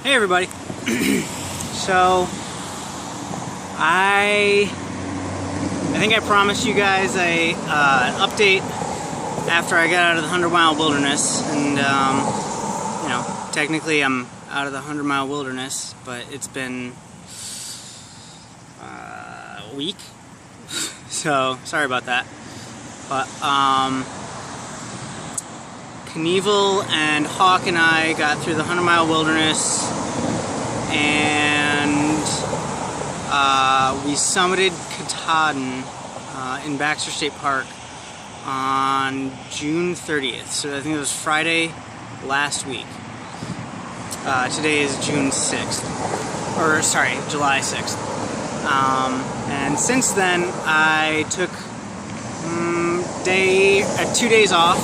Hey everybody. So I think I promised you guys a update after I got out of the 100-mile wilderness, and you know, technically I'm out of the 100-mile wilderness, but it's been a week, so sorry about that. But Knievel and Hawk and I got through the 100-mile wilderness, and we summited Katahdin in Baxter State Park on June 30th. So I think it was Friday last week. Today is June 6th, or sorry, July 6th. And since then, I took 2 days off.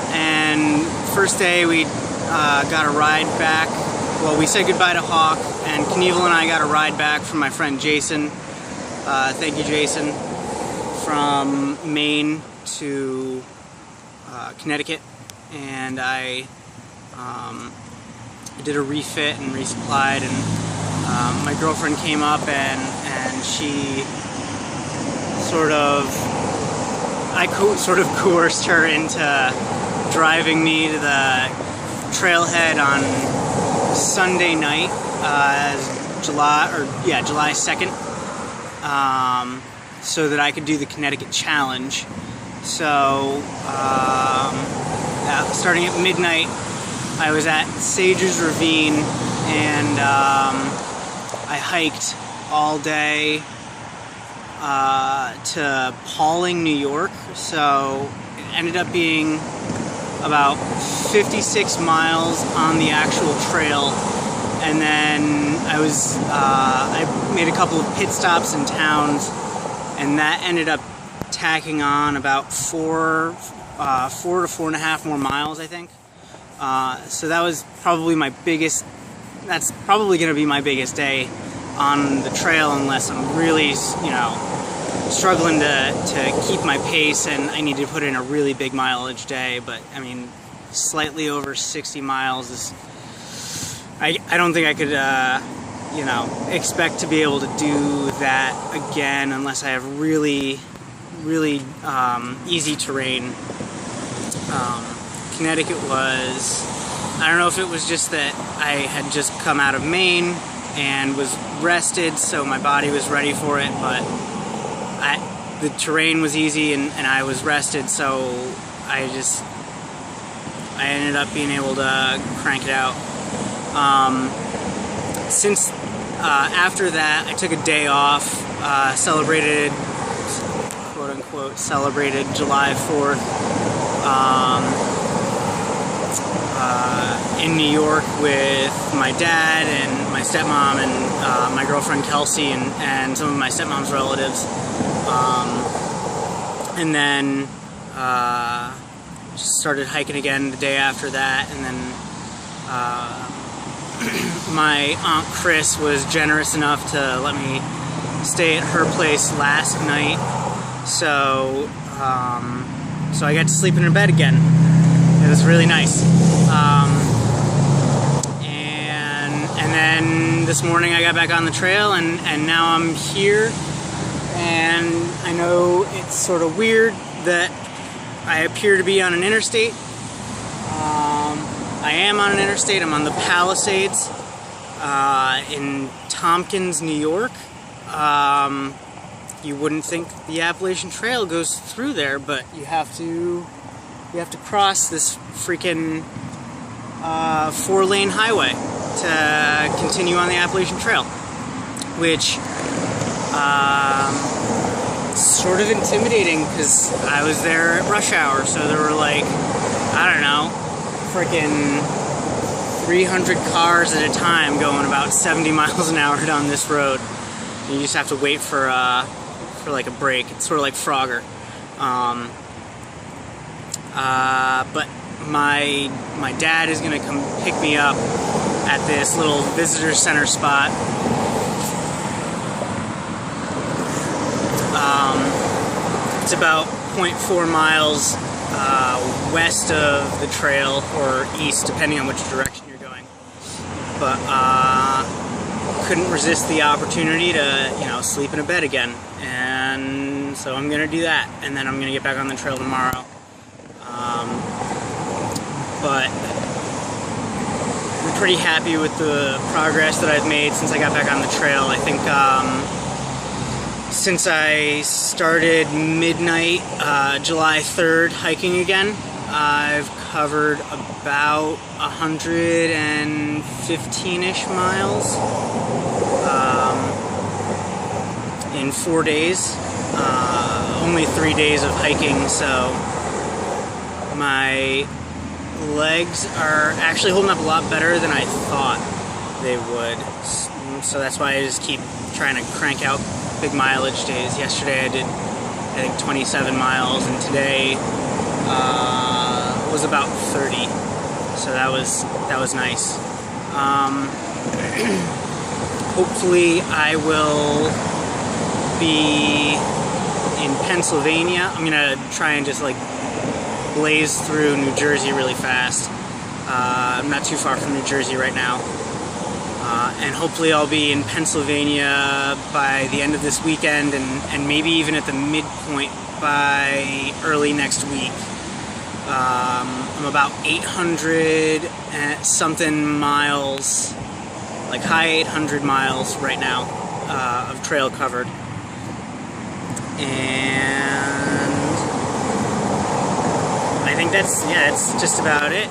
And first day we got a ride back. Well, we said goodbye to Hawk, and Knievel and I got a ride back from my friend Jason. Thank you, Jason. From Maine to Connecticut, and I did a refit and resupplied, and my girlfriend came up and she sort of coerced her into driving me to the trailhead on Sunday night, July 2nd, so that I could do the Connecticut Challenge. So starting at midnight, I was at Sage's Ravine, and I hiked all day to Pauling, New York. So it ended up being about 56 miles on the actual trail, and then I made a couple of pit stops in towns, and that ended up tacking on about 4 to 4.5 more miles, I think. So that was probably my biggest. That's probably going to be my biggest day on the trail, unless I'm really, struggling to keep my pace, and I need to put in a really big mileage day. But I mean, slightly over 60 miles is, I don't think I could expect to be able to do that again unless I have really easy terrain. Connecticut was, I don't know if it was just that I had just come out of Maine and was rested, so my body was ready for it, but the terrain was easy, and I was rested, so I ended up being able to crank it out. Since after that, I took a day off, celebrated, quote unquote, celebrated July 4th in New York with my dad and my stepmom and my girlfriend Kelsey and some of my stepmom's relatives. And then just started hiking again the day after that, and then my Aunt Chris was generous enough to let me stay at her place last night, so I got to sleep in her bed again. It was really nice. And then this morning I got back on the trail, and now I'm here. And I know it's sort of weird that I appear to be on an interstate. I am on an interstate. I'm on the Palisades in Tompkins, New York. You wouldn't think the Appalachian Trail goes through there, but you have to cross this freaking 4-lane highway to continue on the Appalachian Trail, which sort of intimidating because I was there at rush hour, so there were like, I don't know, freaking 300 cars at a time going about 70 miles an hour down this road. You just have to wait for like a break. It's sort of like Frogger. But my dad is gonna come pick me up at this little visitor center spot. It's about 0.4 miles west of the trail, or east, depending on which direction you're going. but couldn't resist the opportunity to, you know, sleep in a bed again. And so I'm gonna do that, and then I'm gonna get back on the trail tomorrow. But I'm pretty happy with the progress that I've made since I got back on the trail. I think since I started midnight, July 3rd, hiking again, I've covered about 115-ish miles in 4 days. Only 3 days of hiking, so my legs are actually holding up a lot better than I thought they would. So that's why I just keep trying to crank out big mileage days. Yesterday I did, I think, 27 miles, and today was about 30. So that was nice. Hopefully I will be in Pennsylvania. I'm gonna try and just like blaze through New Jersey really fast. I'm not too far from New Jersey right now. And hopefully I'll be in Pennsylvania by the end of this weekend, and maybe even at the midpoint by early next week. I'm about 800 and something miles, like high 800 miles right now of trail covered. And I think that's just about it.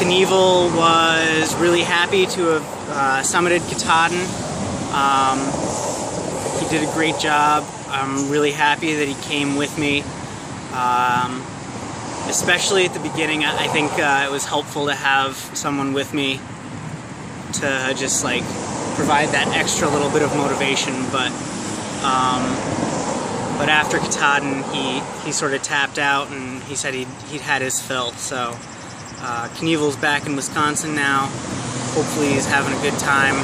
Knievel was really happy to have summited Katahdin. He did a great job. I'm really happy that he came with me. Especially at the beginning, I think it was helpful to have someone with me to just like provide that extra little bit of motivation. But after Katahdin, he sort of tapped out, and he said he'd had his fill. So Knievel's back in Wisconsin now. Hopefully he's having a good time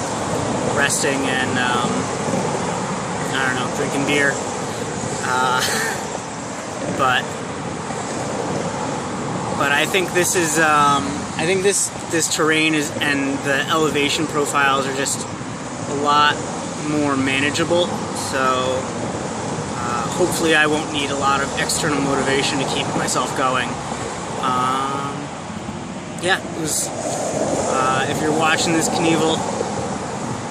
resting and I don't know, drinking beer. But I think this is I think this terrain is, and the elevation profiles are just a lot more manageable. So hopefully I won't need a lot of external motivation to keep myself going. Yeah, it was, if you're watching this, Knievel,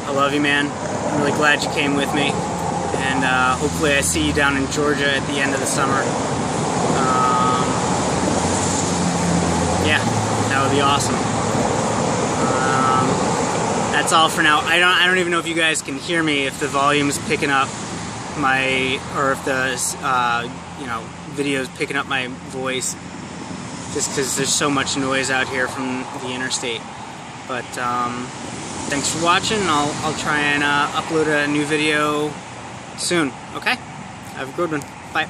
I love you, man. I'm really glad you came with me, and hopefully I see you down in Georgia at the end of the summer. Yeah, that would be awesome. That's all for now. I don't even know if you guys can hear me, if the volume's picking up or if the you know, video's picking up my voice, just because there's so much noise out here from the interstate. But thanks for watching. I'll try and upload a new video soon. Okay? Have a good one. Bye.